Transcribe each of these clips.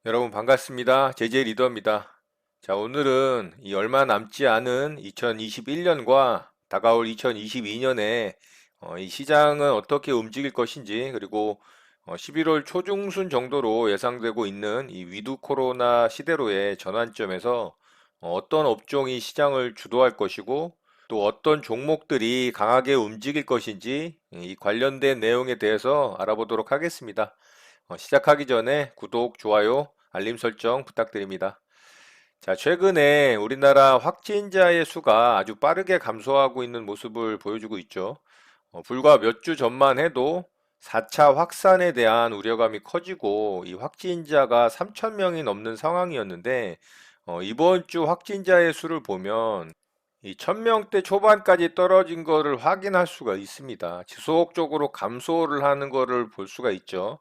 여러분 반갑습니다. 제재 리더입니다. 자, 오늘은 이 얼마 남지 않은 2021년과 다가올 2022년에 이 시장은 어떻게 움직일 것인지, 그리고 11월 초중순 정도로 예상되고 있는 이 위드 코로나 시대로의 전환점에서 어떤 업종이 시장을 주도할 것이고, 또 어떤 종목들이 강하게 움직일 것인지, 이 관련된 내용에 대해서 알아보도록 하겠습니다. 시작하기 전에 구독, 좋아요, 알림 설정 부탁드립니다. 자, 최근에 우리나라 확진자의 수가 아주 빠르게 감소하고 있는 모습을 보여주고 있죠. 불과 몇 주 전만 해도 4차 확산에 대한 우려감이 커지고 이 확진자가 3천 명이 넘는 상황이었는데, 이번 주 확진자의 수를 보면 이 1000명대 초반까지 떨어진 거를 확인할 수가 있습니다. 지속적으로 감소를 하는 거를 볼 수가 있죠.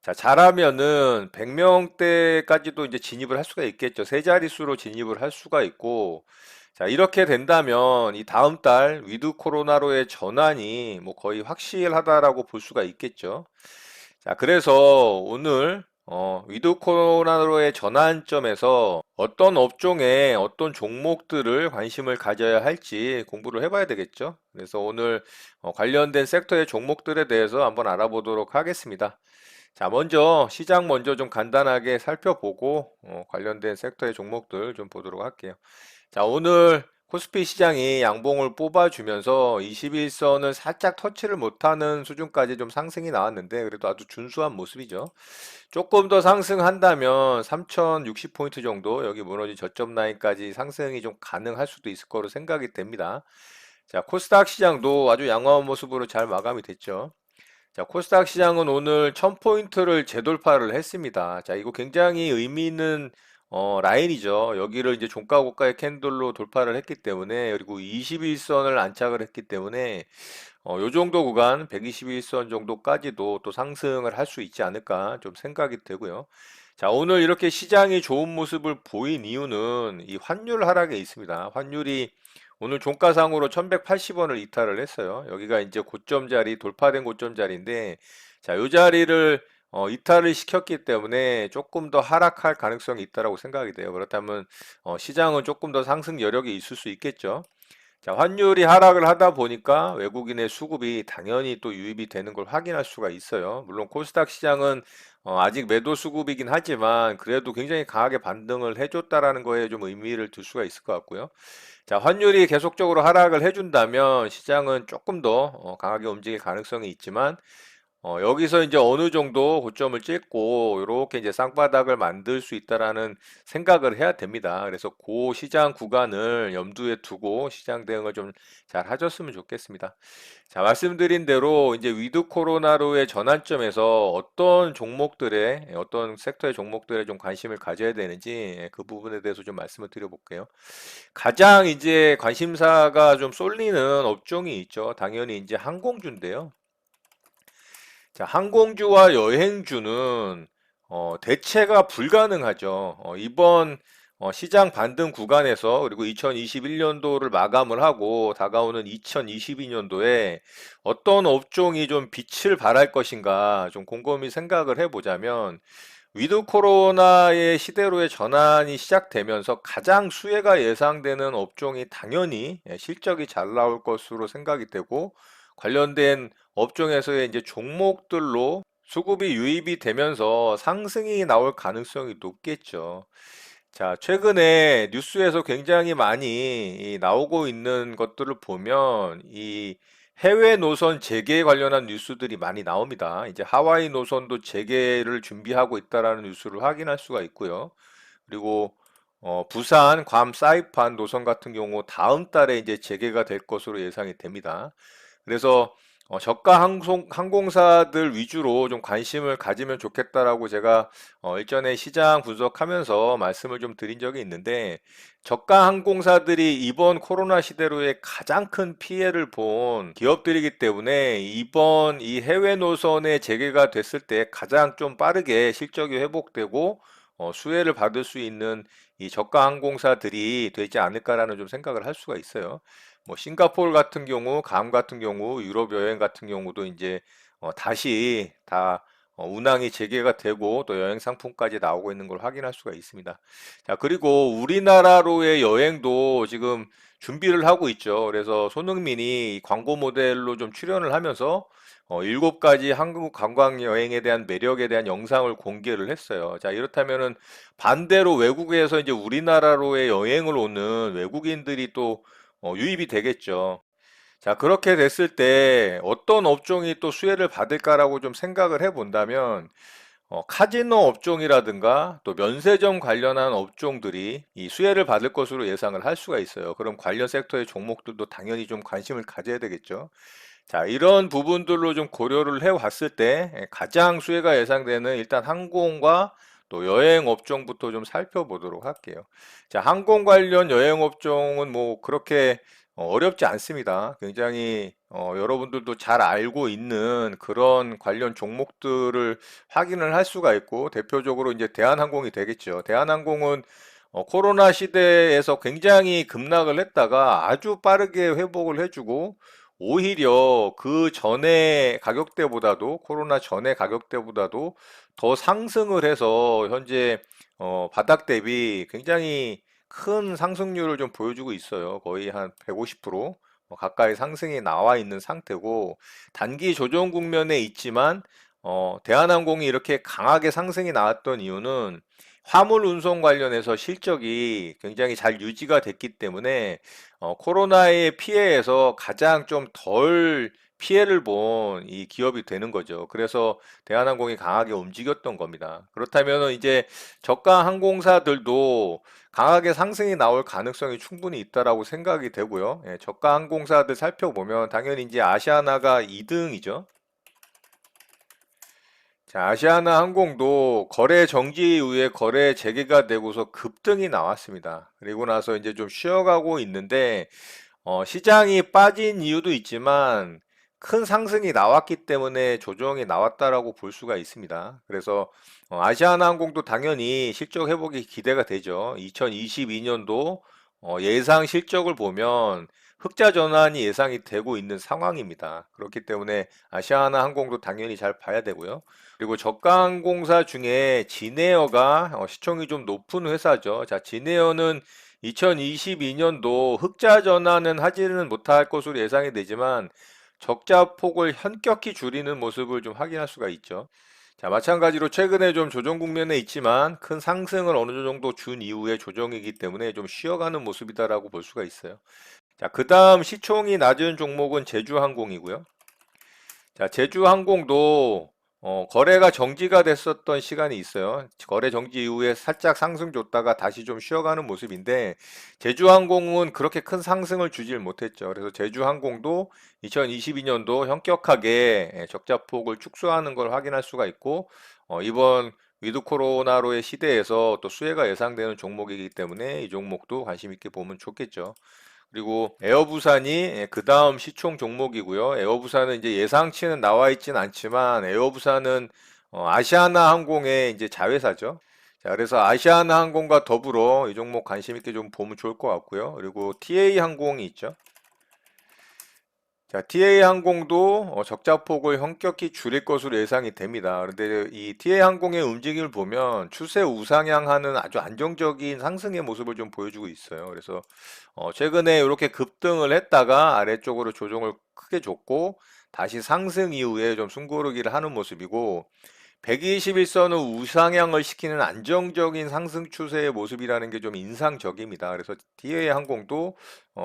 자, 잘하면은 100명대까지도 이제 진입을 할 수가 있겠죠. 세 자릿수로 진입을 할 수가 있고, 자, 이렇게 된다면 이 다음 달 위드 코로나로의 전환이 뭐 거의 확실하다라고 볼 수가 있겠죠. 자, 그래서 오늘 위드 코로나로의 전환점에서 어떤 업종에 어떤 종목들을 관심을 가져야 할지 공부를 해봐야 되겠죠. 그래서 오늘 관련된 섹터의 종목들에 대해서 한번 알아보도록 하겠습니다. 자, 먼저 시장 먼저 좀 간단하게 살펴보고 관련된 섹터의 종목들 좀 보도록 할게요. 자, 오늘 코스피 시장이 양봉을 뽑아주면서 21선을 살짝 터치를 못하는 수준까지 좀 상승이 나왔는데, 그래도 아주 준수한 모습이죠. 조금 더 상승한다면 3060포인트 정도, 여기 무너진 저점 라인까지 상승이 좀 가능할 수도 있을 거로 생각이 됩니다. 자, 코스닥 시장도 아주 양호한 모습으로 잘 마감이 됐죠. 자, 코스닥 시장은 오늘 1000포인트를 재돌파를 했습니다. 자, 이거 굉장히 의미 있는 라인이죠. 여기를 이제 종가 고가의 캔들로 돌파를 했기 때문에, 그리고 21선을 안착을 했기 때문에 요 정도 구간 121선 정도까지도 또 상승을 할 수 있지 않을까 좀 생각이 되고요. 자, 오늘 이렇게 시장이 좋은 모습을 보인 이유는 이 환율 하락에 있습니다. 환율이 오늘 종가상으로 1180원을 이탈을 했어요. 여기가 이제 고점 자리, 돌파된 고점 자리인데, 자, 이 자리를 이탈을 시켰기 때문에 조금 더 하락할 가능성이 있다라고 생각이 돼요. 그렇다면 시장은 조금 더 상승 여력이 있을 수 있겠죠. 자, 환율이 하락을 하다 보니까 외국인의 수급이 당연히 또 유입이 되는 걸 확인할 수가 있어요. 물론 코스닥 시장은 아직 매도 수급이긴 하지만 그래도 굉장히 강하게 반등을 해줬다라는 거에 좀 의미를 둘 수가 있을 것 같고요. 자, 환율이 계속적으로 하락을 해준다면 시장은 조금 더 강하게 움직일 가능성이 있지만, 여기서 이제 어느 정도 고점을 찍고 이렇게 이제 쌍바닥을 만들 수 있다라는 생각을 해야 됩니다. 그래서 그 시장 구간을 염두에 두고 시장 대응을 좀 잘 하셨으면 좋겠습니다. 자, 말씀드린 대로 이제 위드 코로나로의 전환점에서 어떤 종목들에, 어떤 섹터의 종목들에 좀 관심을 가져야 되는지 그 부분에 대해서 좀 말씀을 드려볼게요. 가장 이제 관심사가 좀 쏠리는 업종이 있죠. 당연히 이제 항공주인데요. 자, 항공주와 여행주는 대체가 불가능하죠. 이번 시장 반등 구간에서, 그리고 2021년도를 마감을 하고 다가오는 2022년도에 어떤 업종이 좀 빛을 발할 것인가 좀 곰곰이 생각을 해보자면, 위드 코로나의 시대로의 전환이 시작되면서 가장 수혜가 예상되는 업종이 당연히 실적이 잘 나올 것으로 생각이 되고, 관련된 업종에서의 이제 종목들로 수급이 유입이 되면서 상승이 나올 가능성이 높겠죠. 자, 최근에 뉴스에서 굉장히 많이 나오고 있는 것들을 보면 이 해외 노선 재개 관련한 뉴스들이 많이 나옵니다. 이제 하와이 노선도 재개를 준비하고 있다라는 뉴스를 확인할 수가 있고요. 그리고 부산, 괌, 사이판 노선 같은 경우 다음 달에 이제 재개가 될 것으로 예상이 됩니다. 그래서 저가 항공사들 위주로 좀 관심을 가지면 좋겠다라고 제가 일전에 시장 분석하면서 말씀을 좀 드린 적이 있는데, 저가 항공사들이 이번 코로나 시대로의 가장 큰 피해를 본 기업들이기 때문에 이번 이 해외 노선의 재개가 됐을 때 가장 좀 빠르게 실적이 회복되고 수혜를 받을 수 있는 이 저가 항공사들이 되지 않을까라는 좀 생각을 할 수가 있어요. 뭐 싱가포르 같은 경우, 감 같은 경우, 유럽 여행 같은 경우도 이제 다시 다 운항이 재개가 되고 또 여행 상품까지 나오고 있는 걸 확인할 수가 있습니다. 자, 그리고 우리나라로의 여행도 지금 준비를 하고 있죠. 그래서 손흥민이 이 광고 모델로 좀 출연을 하면서 7가지 한국 관광 여행에 대한 매력에 대한 영상을 공개를 했어요. 자, 이렇다면은 반대로 외국에서 이제 우리나라로의 여행을 오는 외국인들이 또 유입이 되겠죠. 자, 그렇게 됐을 때 어떤 업종이 또 수혜를 받을까라고 좀 생각을 해 본다면, 카지노 업종이라든가 또 면세점 관련한 업종들이 이 수혜를 받을 것으로 예상을 할 수가 있어요. 그럼 관련 섹터의 종목들도 당연히 좀 관심을 가져야 되겠죠. 자, 이런 부분들로 좀 고려를 해 왔을 때 가장 수혜가 예상되는 일단 항공과 또 여행 업종부터 좀 살펴보도록 할게요. 자, 항공 관련 여행 업종은 뭐 그렇게 어렵지 않습니다. 굉장히 여러분들도 잘 알고 있는 그런 관련 종목들을 확인을 할 수가 있고 대표적으로 이제 대한항공이 되겠죠. 대한항공은 코로나 시대에서 굉장히 급락을 했다가 아주 빠르게 회복을 해주고 오히려 그 전에 가격대보다도 코로나 전에 가격대보다도 더 상승을 해서 현재 바닥 대비 굉장히 큰 상승률을 좀 보여주고 있어요. 거의 한 150% 가까이 상승이 나와 있는 상태고 단기 조정 국면에 있지만 대한항공이 이렇게 강하게 상승이 나왔던 이유는 화물 운송 관련해서 실적이 굉장히 잘 유지가 됐기 때문에 코로나의 피해에서 가장 좀 덜 피해를 본 이 기업이 되는 거죠. 그래서 대한항공이 강하게 움직였던 겁니다. 그렇다면 이제 저가 항공사들도 강하게 상승이 나올 가능성이 충분히 있다라고 생각이 되고요. 예, 저가 항공사들 살펴보면 당연히 이제 아시아나가 2등이죠. 자, 아시아나 항공도 거래 정지 이후에 거래 재개가 되고서 급등이 나왔습니다. 그리고 나서 이제 좀 쉬어가고 있는데, 시장이 빠진 이유도 있지만, 큰 상승이 나왔기 때문에 조정이 나왔다라고 볼 수가 있습니다. 그래서, 아시아나 항공도 당연히 실적 회복이 기대가 되죠. 2022년도 예상 실적을 보면, 흑자 전환이 예상이 되고 있는 상황입니다. 그렇기 때문에 아시아나 항공도 당연히 잘 봐야 되고요. 그리고 저가항공사 중에 진에어가 시총이 좀 높은 회사죠. 자, 진에어는 2022년도 흑자 전환은 하지는 못할 것으로 예상이 되지만 적자 폭을 현격히 줄이는 모습을 좀 확인할 수가 있죠. 자, 마찬가지로 최근에 좀 조정 국면에 있지만 큰 상승을 어느 정도 준 이후에 조정이기 때문에 좀 쉬어가는 모습이다라고 볼 수가 있어요. 자, 그 다음 시총이 낮은 종목은 제주항공이고요. 자, 제주항공도 거래가 정지가 됐었던 시간이 있어요. 거래 정지 이후에 살짝 상승 줬다가 다시 좀 쉬어가는 모습인데 제주항공은 그렇게 큰 상승을 주질 못했죠. 그래서 제주항공도 2022년도 현격하게 적자폭을 축소하는 걸 확인할 수가 있고 이번 위드 코로나로의 시대에서 또 수혜가 예상되는 종목이기 때문에 이 종목도 관심 있게 보면 좋겠죠. 그리고 에어부산이 그 다음 시총 종목이고요. 에어부산은 이제 예상치는 나와 있진 않지만 에어부산은 아시아나 항공의 이제 자회사죠. 자, 그래서 아시아나 항공과 더불어 이 종목 관심 있게 좀 보면 좋을 것 같고요. 그리고 TA 항공이 있죠. 자, TA 항공도 적자폭을 현격히 줄일 것으로 예상이 됩니다. 그런데 이 TA 항공의 움직임을 보면 추세 우상향하는 아주 안정적인 상승의 모습을 좀 보여주고 있어요. 그래서 최근에 이렇게 급등을 했다가 아래쪽으로 조정을 크게 줬고 다시 상승 이후에 좀 숨고르기를 하는 모습이고 121선을 우상향을 시키는 안정적인 상승 추세의 모습이라는 게 좀 인상적입니다. 그래서 TA 항공도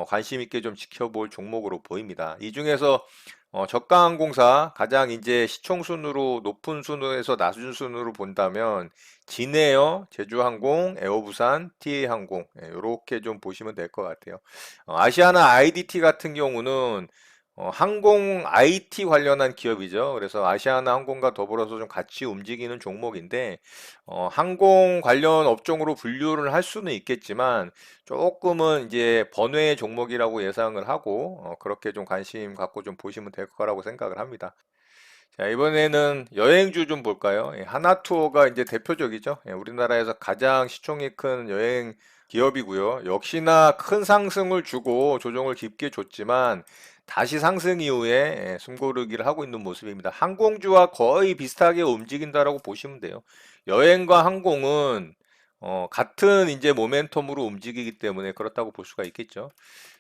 관심 있게 좀 지켜볼 종목으로 보입니다. 이 중에서 저가 항공사 가장 이제 시총 순으로 높은 순으로에서 낮은 순으로 본다면 진에어, 제주항공, 에어부산, TA항공 이렇게 좀 보시면 될 것 같아요. 아시아나 IDT 같은 경우는 항공 IT 관련한 기업이죠. 그래서 아시아나 항공과 더불어서 좀 같이 움직이는 종목인데, 항공 관련 업종으로 분류를 할 수는 있겠지만, 조금은 이제 번외의 종목이라고 예상을 하고, 그렇게 좀 관심 갖고 좀 보시면 될 거라고 생각을 합니다. 자, 이번에는 여행주 좀 볼까요? 하나투어가 이제 대표적이죠. 우리나라에서 가장 시총이 큰 여행 기업이고요. 역시나 큰 상승을 주고 조정을 깊게 줬지만 다시 상승 이후에 숨고르기를 하고 있는 모습입니다. 항공주와 거의 비슷하게 움직인다라고 보시면 돼요. 여행과 항공은 같은 이제 모멘텀으로 움직이기 때문에 그렇다고 볼 수가 있겠죠.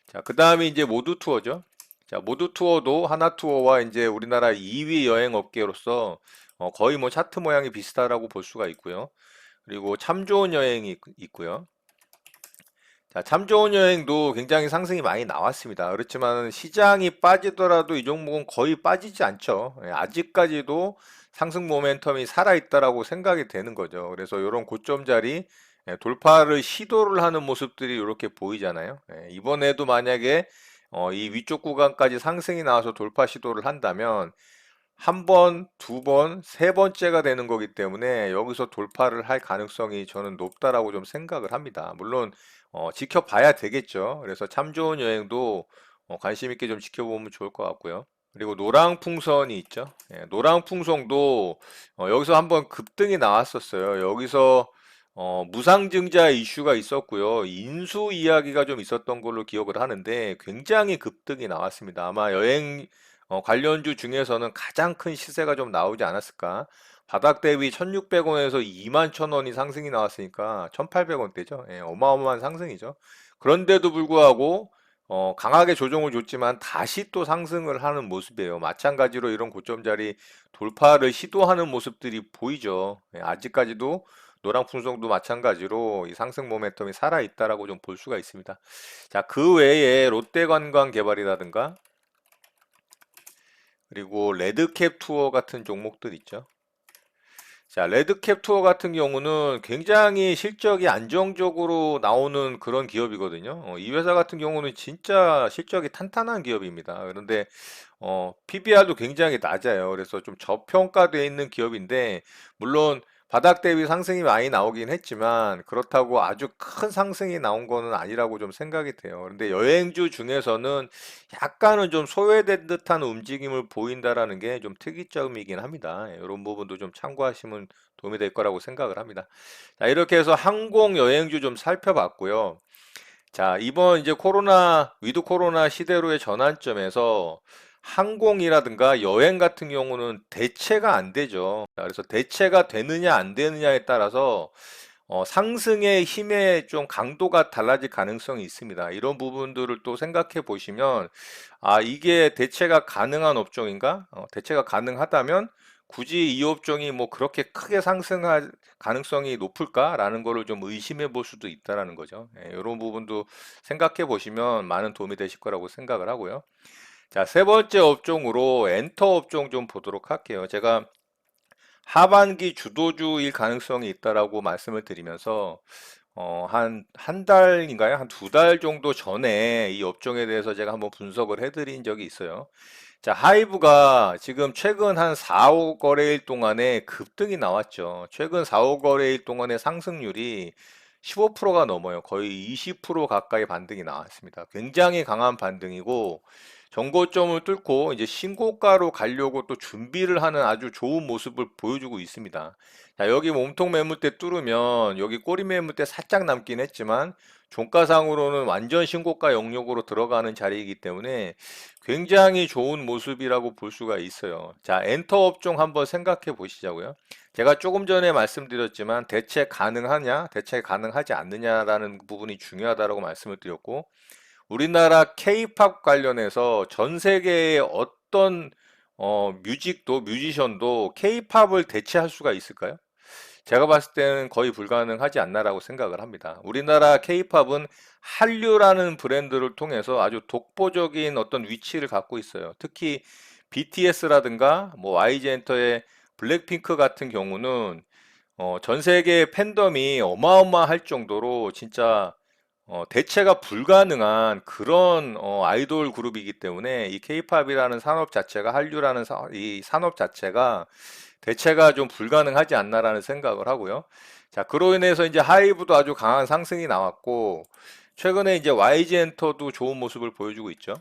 자, 그 다음에 이제 모두 투어죠. 자, 모두 투어도 하나투어와 이제 우리나라 2위 여행 업계로서 거의 뭐 차트 모양이 비슷하다고 볼 수가 있고요. 그리고 참 좋은 여행이 있고요. 자, 참 좋은 여행도 굉장히 상승이 많이 나왔습니다. 그렇지만 시장이 빠지더라도 이 종목은 거의 빠지지 않죠. 아직까지도 상승 모멘텀이 살아있다라고 생각이 되는 거죠. 그래서 이런 고점 자리 돌파를 시도를 하는 모습들이 이렇게 보이잖아요. 이번에도 만약에 이 위쪽 구간까지 상승이 나와서 돌파 시도를 한다면 한 번, 두 번, 세 번째가 되는 거기 때문에 여기서 돌파를 할 가능성이 저는 높다라고 좀 생각을 합니다. 물론 지켜봐야 되겠죠. 그래서 참 좋은 여행도 관심 있게 좀 지켜보면 좋을 것 같고요. 그리고 노랑풍선이 있죠. 노랑풍선도 여기서 한번 급등이 나왔었어요. 여기서 무상증자 이슈가 있었고요. 인수 이야기가 좀 있었던 걸로 기억을 하는데 굉장히 급등이 나왔습니다. 아마 여행 관련주 중에서는 가장 큰 시세가 좀 나오지 않았을까. 바닥 대비 1600원에서 2만 1000원이 상승이 나왔으니까 1800원대죠. 어마어마한 상승이죠. 그런데도 불구하고 강하게 조정을 줬지만 다시 또 상승을 하는 모습이에요. 마찬가지로 이런 고점 자리 돌파를 시도하는 모습들이 보이죠. 아직까지도 노랑풍성도 마찬가지로 이 상승 모멘텀이 살아있다라고 좀 볼 수가 있습니다. 자, 그 외에 롯데관광개발이라든가 그리고 레드캡 투어 같은 종목들 있죠. 자, 레드캡 투어 같은 경우는 굉장히 실적이 안정적으로 나오는 그런 기업이거든요. 이 회사 같은 경우는 진짜 실적이 탄탄한 기업입니다. 그런데 PBR도 굉장히 낮아요. 그래서 좀 저평가되어 있는 기업인데 물론 바닥 대비 상승이 많이 나오긴 했지만 그렇다고 아주 큰 상승이 나온 거는 아니라고 좀 생각이 돼요. 그런데 여행주 중에서는 약간은 좀 소외된 듯한 움직임을 보인다라는 게 좀 특이점이긴 합니다. 이런 부분도 좀 참고하시면 도움이 될 거라고 생각을 합니다. 자, 이렇게 해서 항공 여행주 좀 살펴봤고요. 자, 이번 이제 위드 코로나 시대로의 전환점에서 항공이라든가 여행 같은 경우는 대체가 안 되죠. 자, 그래서 대체가 되느냐 안 되느냐에 따라서 상승의 힘의 좀 강도가 달라질 가능성이 있습니다. 이런 부분들을 또 생각해 보시면, 아, 이게 대체가 가능한 업종인가? 대체가 가능하다면 굳이 이 업종이 뭐 그렇게 크게 상승할 가능성이 높을까라는 거를 좀 의심해 볼 수도 있다라는 거죠. 이런 부분도 생각해 보시면 많은 도움이 되실 거라고 생각을 하고요. 자, 세 번째 업종으로 엔터 업종 좀 보도록 할게요. 제가 하반기 주도주일 가능성이 있다라고 말씀을 드리면서 한 달인가요? 한 두 달 정도 전에 이 업종에 대해서 제가 한번 분석을 해드린 적이 있어요. 자, 하이브가 지금 최근 한 4, 5 거래일 동안에 급등이 나왔죠. 최근 4, 5 거래일 동안의 상승률이 15%가 넘어요. 거의 20% 가까이 반등이 나왔습니다. 굉장히 강한 반등이고 정고점을 뚫고 이제 신고가로 가려고 또 준비를 하는 아주 좋은 모습을 보여주고 있습니다. 자, 여기 몸통 매물대 뚫으면 여기 꼬리 매물대 살짝 남긴 했지만 종가상으로는 완전 신고가 영역으로 들어가는 자리이기 때문에 굉장히 좋은 모습이라고 볼 수가 있어요. 자, 엔터 업종 한번 생각해 보시자고요. 제가 조금 전에 말씀드렸지만 대체 가능하냐, 대체 가능하지 않느냐라는 부분이 중요하다고 말씀을 드렸고 우리나라 K-팝 관련해서 전 세계의 어떤 뮤지션도 K-팝을 대체할 수가 있을까요? 제가 봤을 때는 거의 불가능하지 않나라고 생각을 합니다. 우리나라 K-팝은 한류라는 브랜드를 통해서 아주 독보적인 어떤 위치를 갖고 있어요. 특히 BTS라든가 뭐 YG엔터의 블랙핑크 같은 경우는 전 세계 팬덤이 어마어마할 정도로 진짜 대체가 불가능한 그런 아이돌 그룹이기 때문에 이 케이팝이라는 산업 자체가 한류라는 이 산업 자체가 대체가 좀 불가능하지 않나라는 생각을 하고요. 자, 그로 인해서 이제 하이브도 아주 강한 상승이 나왔고 최근에 이제 YG 엔터도 좋은 모습을 보여주고 있죠.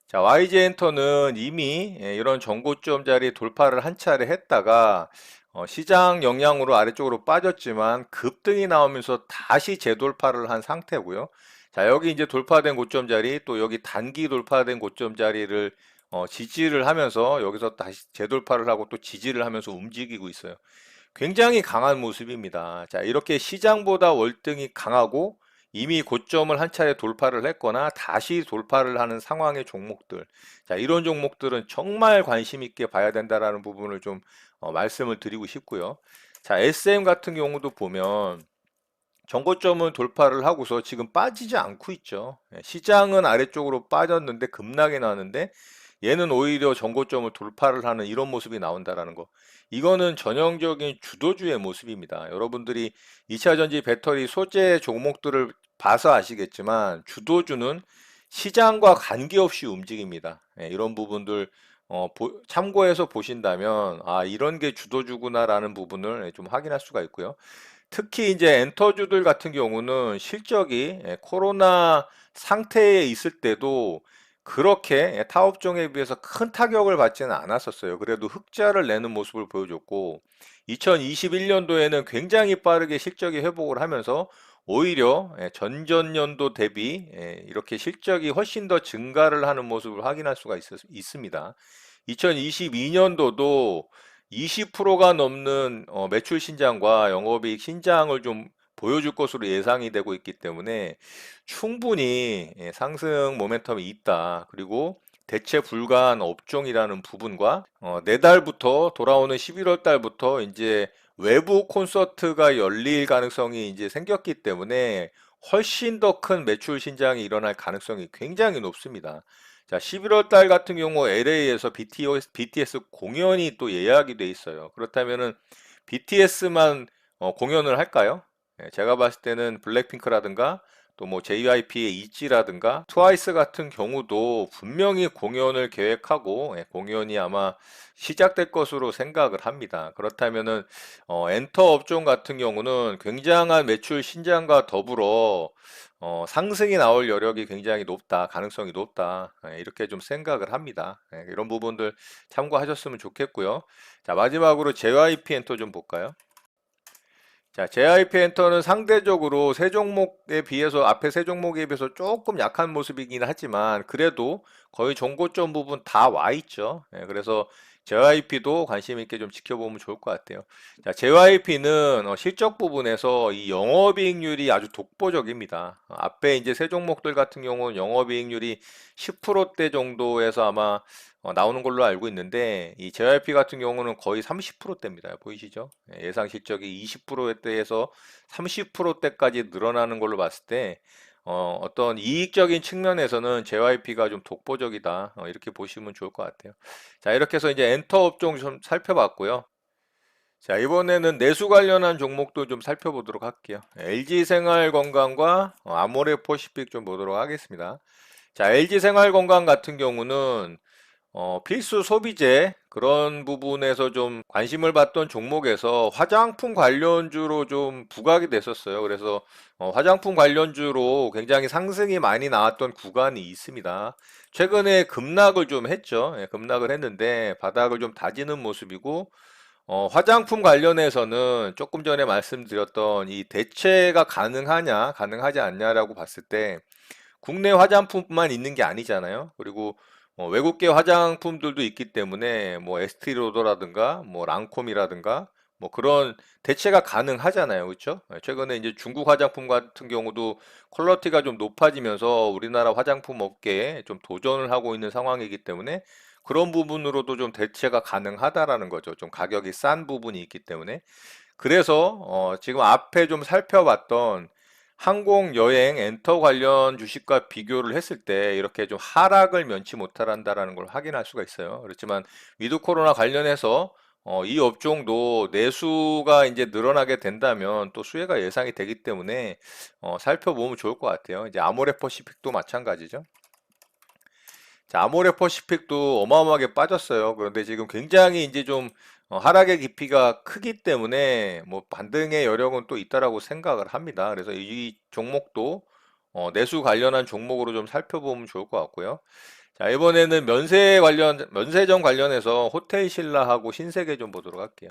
자, YG 엔터는 이미 이런 전고점 자리 돌파를 한 차례 했다가 시장 영향으로 아래쪽으로 빠졌지만 급등이 나오면서 다시 재돌파를 한 상태고요. 자, 여기 이제 돌파된 고점 자리, 또 여기 단기 돌파된 고점 자리를 지지를 하면서 여기서 다시 재돌파를 하고 또 지지를 하면서 움직이고 있어요. 굉장히 강한 모습입니다. 자, 이렇게 시장보다 월등히 강하고 이미 고점을 한 차례 돌파를 했거나 다시 돌파를 하는 상황의 종목들. 자, 이런 종목들은 정말 관심 있게 봐야 된다라는 부분을 좀 말씀을 드리고 싶고요. 자, SM 같은 경우도 보면 정고점은 돌파를 하고서 지금 빠지지 않고 있죠. 예, 시장은 아래쪽으로 빠졌는데 급락이 나는데 얘는 오히려 정고점을 돌파를 하는 이런 모습이 나온다라는 거. 이거는 전형적인 주도주의 모습입니다. 여러분들이 2차전지 배터리 소재 종목들을 봐서 아시겠지만 주도주는 시장과 관계없이 움직입니다. 예, 이런 부분들 참고해서 보신다면 아, 이런 게 주도주구나라는 부분을 좀 확인할 수가 있고요. 특히 이제 엔터주들 같은 경우는 실적이 코로나 상태에 있을 때도 그렇게 타업종에 비해서 큰 타격을 받지는 않았었어요. 그래도 흑자를 내는 모습을 보여줬고 2021년도에는 굉장히 빠르게 실적이 회복을 하면서 오히려 전전년도 대비 이렇게 실적이 훨씬 더 증가를 하는 모습을 확인할 수가 있습니다. 2022년도도 20%가 넘는 매출 신장과 영업이익 신장을 좀 보여줄 것으로 예상이 되고 있기 때문에 충분히 상승 모멘텀이 있다. 그리고 대체 불가한 업종이라는 부분과 내달부터 돌아오는 11월 달부터 이제 외부 콘서트가 열릴 가능성이 이제 생겼기 때문에 훨씬 더 큰 매출 신장이 일어날 가능성이 굉장히 높습니다. 자, 11월 달 같은 경우 LA에서 BTS 공연이 또 예약이 돼 있어요. 그렇다면은 BTS만 공연을 할까요? 제가 봤을 때는 블랙핑크라든가 또 뭐 JYP의 이지라든가 트와이스 같은 경우도 분명히 공연을 계획하고 공연이 아마 시작될 것으로 생각을 합니다. 그렇다면은 엔터 업종 같은 경우는 굉장한 매출 신장과 더불어 상승이 나올 여력이 굉장히 높다, 가능성이 높다, 이렇게 좀 생각을 합니다. 이런 부분들 참고하셨으면 좋겠고요. 자, 마지막으로 JYP 엔터 좀 볼까요? 자, JYP 엔터는 상대적으로 세 종목에 비해서, 앞에 세 종목에 비해서 조금 약한 모습이긴 하지만, 그래도 거의 정고점 부분 다 와 있죠. 그래서 JYP도 관심 있게 좀 지켜보면 좋을 것 같아요. 자, JYP는 실적 부분에서 이 영업이익률이 아주 독보적입니다. 앞에 이제 세 종목들 같은 경우는 영업이익률이 10%대 정도에서 아마 나오는 걸로 알고 있는데 이 JYP 같은 경우는 거의 30%대입니다. 보이시죠? 예상 실적이 20%대에서 30%대까지 늘어나는 걸로 봤을 때 어떤 이익적인 측면에서는 JYP가 좀 독보적이다. 이렇게 보시면 좋을 것 같아요. 자, 이렇게 해서 이제 엔터 업종 좀 살펴봤고요. 자, 이번에는 내수 관련한 종목도 좀 살펴보도록 할게요. LG생활건강과 아모레퍼시픽 좀 보도록 하겠습니다. 자, LG생활건강 같은 경우는 필수 소비재 그런 부분에서 좀 관심을 받던 종목에서 화장품 관련주로 좀 부각이 됐었어요. 그래서 화장품 관련주로 굉장히 상승이 많이 나왔던 구간이 있습니다. 최근에 급락을 좀 했죠. 급락을 했는데 바닥을 좀 다지는 모습이고 화장품 관련해서는 조금 전에 말씀드렸던 이 대체가 가능하냐, 가능하지 않냐라고 봤을 때 국내 화장품만 있는 게 아니잖아요. 그리고 외국계 화장품들도 있기 때문에 뭐 에스티로더라든가 뭐 랑콤이라든가 뭐 그런 대체가 가능하잖아요. 그렇죠? 최근에 이제 중국 화장품 같은 경우도 퀄리티가 좀 높아지면서 우리나라 화장품 업계에 좀 도전을 하고 있는 상황이기 때문에 그런 부분으로도 좀 대체가 가능하다라는 거죠. 좀 가격이 싼 부분이 있기 때문에. 그래서 지금 앞에 좀 살펴봤던 항공, 여행, 엔터 관련 주식과 비교를 했을 때 이렇게 좀 하락을 면치 못한다라는 걸 확인할 수가 있어요. 그렇지만 위드 코로나 관련해서 이 업종도 내수가 이제 늘어나게 된다면 또 수혜가 예상이 되기 때문에 살펴보면 좋을 것 같아요. 이제 아모레퍼시픽도 마찬가지죠. 자, 아모레퍼시픽도 어마어마하게 빠졌어요. 그런데 지금 굉장히 이제 좀 하락의 깊이가 크기 때문에 뭐 반등의 여력은 또 있다라고 생각을 합니다. 그래서 이 종목도 내수 관련한 종목으로 좀 살펴보면 좋을 것 같고요. 자, 이번에는 면세점 관련해서 호텔신라하고 신세계 좀 보도록 할게요.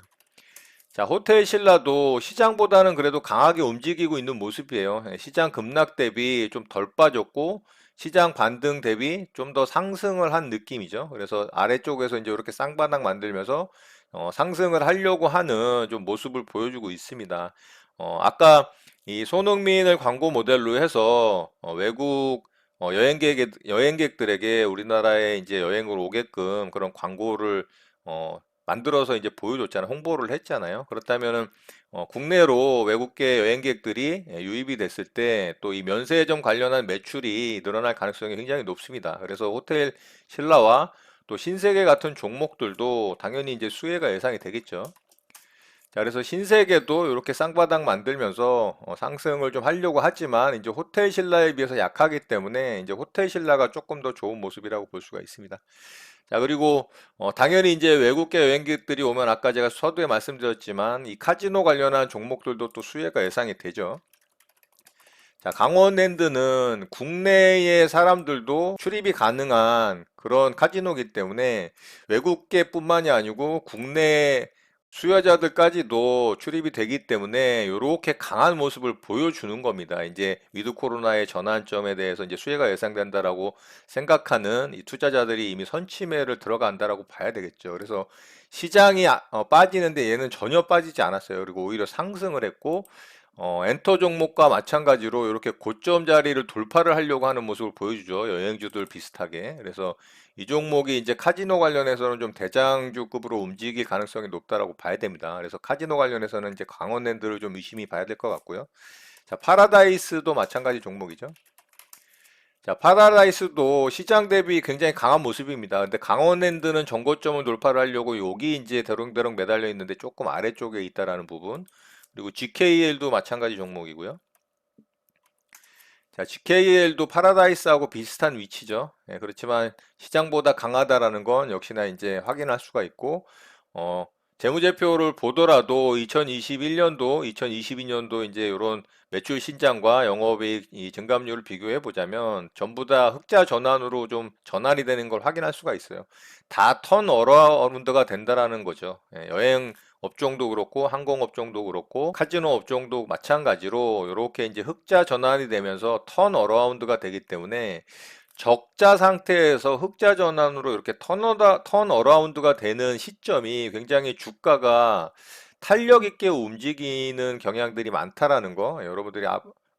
자, 호텔 신라도 시장보다는 그래도 강하게 움직이고 있는 모습이에요. 시장 급락 대비 좀 덜 빠졌고, 시장 반등 대비 좀 더 상승을 한 느낌이죠. 그래서 아래쪽에서 이제 이렇게 쌍바닥 만들면서 상승을 하려고 하는 좀 모습을 보여주고 있습니다. 아까 이 손흥민을 광고 모델로 해서 외국 여행객들에게 우리나라에 이제 여행을 오게끔 그런 광고를 만들어서 이제 보여줬잖아요. 홍보를 했잖아요. 그렇다면은 국내로 외국계 여행객들이 유입이 됐을 때 또 이 면세점 관련한 매출이 늘어날 가능성이 굉장히 높습니다. 그래서 호텔 신라와 또 신세계 같은 종목들도 당연히 이제 수혜가 예상이 되겠죠. 자, 그래서 신세계도 이렇게 쌍바닥 만들면서 상승을 좀 하려고 하지만 이제 호텔 신라에 비해서 약하기 때문에 이제 호텔 신라가 조금 더 좋은 모습이라고 볼 수가 있습니다. 자, 그리고 당연히 이제 외국계 여행객들이 오면 아까 제가 서두에 말씀드렸지만 이 카지노 관련한 종목들도 또 수혜가 예상이 되죠. 자, 강원랜드는 국내의 사람들도 출입이 가능한 그런 카지노이기 때문에 외국계뿐만이 아니고 국내 수요자들까지도 출입이 되기 때문에 이렇게 강한 모습을 보여주는 겁니다. 이제 위드 코로나의 전환점에 대해서 이제 수혜가 예상된다라고 생각하는 이 투자자들이 이미 선취매를 들어간다라고 봐야 되겠죠. 그래서 시장이 빠지는데 얘는 전혀 빠지지 않았어요. 그리고 오히려 상승을 했고 엔터 종목과 마찬가지로 이렇게 고점 자리를 돌파를 하려고 하는 모습을 보여주죠. 여행주들 비슷하게. 그래서 이 종목이 이제 카지노 관련해서는 좀 대장주급으로 움직일 가능성이 높다라고 봐야 됩니다. 그래서 카지노 관련해서는 이제 강원랜드를 좀 유심히 봐야 될 것 같고요. 자, 파라다이스도 마찬가지 종목이죠. 자, 파라다이스도 시장 대비 굉장히 강한 모습입니다. 근데 강원랜드는 전고점을 돌파를 하려고 여기 이제 대롱대롱 매달려 있는데 조금 아래쪽에 있다라는 부분. 그리고 GKL도 마찬가지 종목이고요. 자, GKL도 파라다이스하고 비슷한 위치죠. 예, 그렇지만 시장보다 강하다라는 건 역시나 이제 확인할 수가 있고, 어, 재무제표를 보더라도 2021년도, 2022년도 이제 이런 매출 신장과 영업이익 이 증감률을 비교해 보자면 전부 다 흑자 전환으로 좀 전환이 되는 걸 확인할 수가 있어요. 다 턴 어라운드가 된다라는 거죠. 예, 여행 업종도 그렇고 항공 업종도 그렇고 카지노 업종도 마찬가지로 이렇게 이제 흑자 전환이 되면서 턴 어라운드가 되기 때문에 적자 상태에서 흑자 전환으로 이렇게 턴 어라운드가 되는 시점이 굉장히 주가가 탄력 있게 움직이는 경향들이 많다라는 거 여러분들이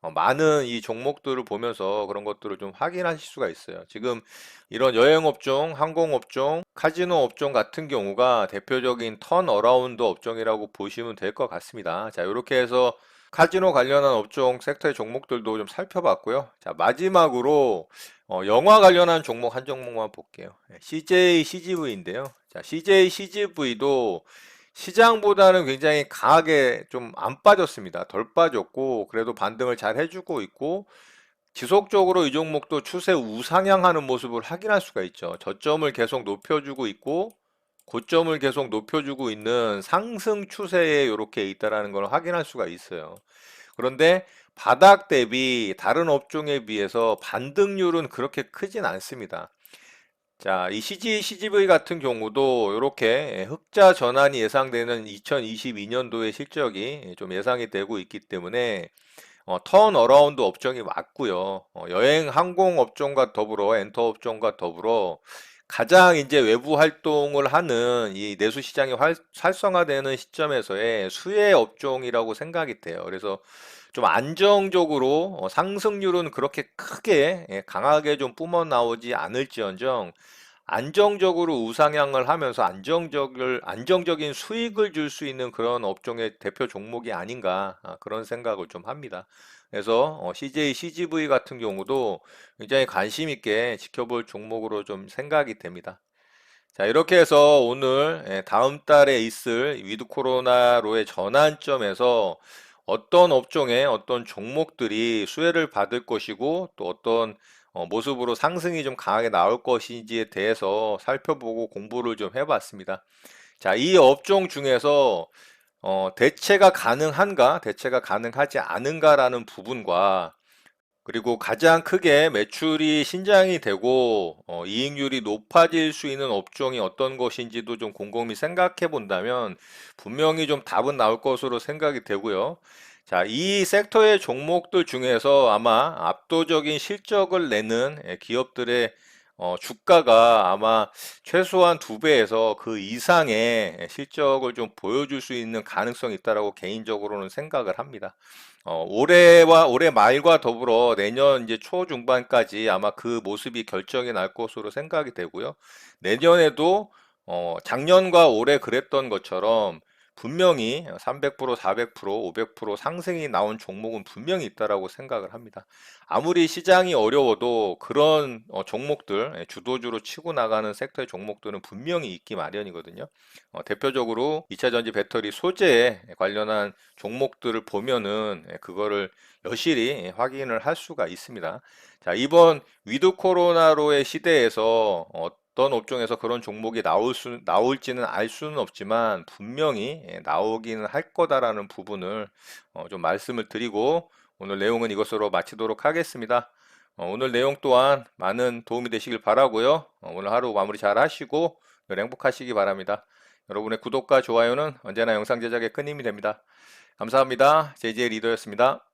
많은 이 종목들을 보면서 그런 것들을 좀 확인하실 수가 있어요. 지금 이런 여행업종, 항공업종, 카지노 업종 같은 경우가 대표적인 턴 어라운드 업종이라고 보시면 될 것 같습니다. 자, 이렇게 해서 카지노 관련한 업종 섹터의 종목들도 좀 살펴봤고요. 자, 마지막으로 영화 관련한 종목 한 종목만 볼게요. CJ CGV인데요. 자, CJ CGV도 시장보다는 굉장히 강하게 좀 안 빠졌습니다. 덜 빠졌고 그래도 반등을 잘 해주고 있고 지속적으로 이 종목도 추세 우상향하는 모습을 확인할 수가 있죠. 저점을 계속 높여주고 있고 고점을 계속 높여주고 있는 상승 추세에 이렇게 있다라는 걸 확인할 수가 있어요. 그런데 바닥 대비 다른 업종에 비해서 반등률은 그렇게 크진 않습니다. 자, 이 CGV 같은 경우도 이렇게 흑자 전환이 예상되는 2022년도의 실적이 좀 예상이 되고 있기 때문에 턴 어라운드 업종이 맞고요. 여행 항공 업종과 더불어 엔터 업종과 더불어 가장 이제 외부 활동을 하는 이 내수 시장이 활성화되는 시점에서의 수혜 업종이라고 생각이 돼요. 그래서 좀 안정적으로 상승률은 그렇게 크게 강하게 좀 뿜어 나오지 않을지언정 안정적으로 우상향을 하면서 안정적인 수익을 줄 수 있는 그런 업종의 대표 종목이 아닌가 그런 생각을 좀 합니다. 그래서 CJ, CGV 같은 경우도 굉장히 관심 있게 지켜볼 종목으로 좀 생각이 됩니다. 자, 이렇게 해서 오늘 다음 달에 있을 위드 코로나로의 전환점에서 어떤 업종의 어떤 종목들이 수혜를 받을 것이고 또 어떤 모습으로 상승이 좀 강하게 나올 것인지에 대해서 살펴보고 공부를 좀 해봤습니다. 자, 이 업종 중에서 대체가 가능한가, 대체가 가능하지 않은가라는 부분과 그리고 가장 크게 매출이 신장이 되고 이익률이 높아질 수 있는 업종이 어떤 것인지도 좀 곰곰이 생각해 본다면 분명히 좀 답은 나올 것으로 생각이 되고요. 자, 이 섹터의 종목들 중에서 아마 압도적인 실적을 내는 기업들의 주가가 아마 최소한 두 배에서 그 이상의 실적을 좀 보여줄 수 있는 가능성이 있다라고 개인적으로는 생각을 합니다. 올해 말과 더불어 내년 이제 초중반까지 아마 그 모습이 결정이 날 것으로 생각이 되고요. 내년에도 작년과 올해 그랬던 것처럼 분명히 300%, 400%, 500% 상승이 나온 종목은 분명히 있다라고 생각을 합니다. 아무리 시장이 어려워도 그런 종목들, 주도주로 치고 나가는 섹터의 종목들은 분명히 있기 마련이거든요. 대표적으로 2차전지 배터리 소재에 관련한 종목들을 보면은 그거를 여실히 확인을 할 수가 있습니다. 자, 이번 위드 코로나로의 시대에서 어떤 업종에서 그런 종목이 나올지는 알 수는 없지만 분명히 나오기는 할 거다라는 부분을 좀 말씀을 드리고 오늘 내용은 이것으로 마치도록 하겠습니다. 오늘 내용 또한 많은 도움이 되시길 바라고요. 오늘 하루 마무리 잘 하시고 늘 행복하시기 바랍니다. 여러분의 구독과 좋아요는 언제나 영상 제작에 큰 힘이 됩니다. 감사합니다. JJ 리더였습니다.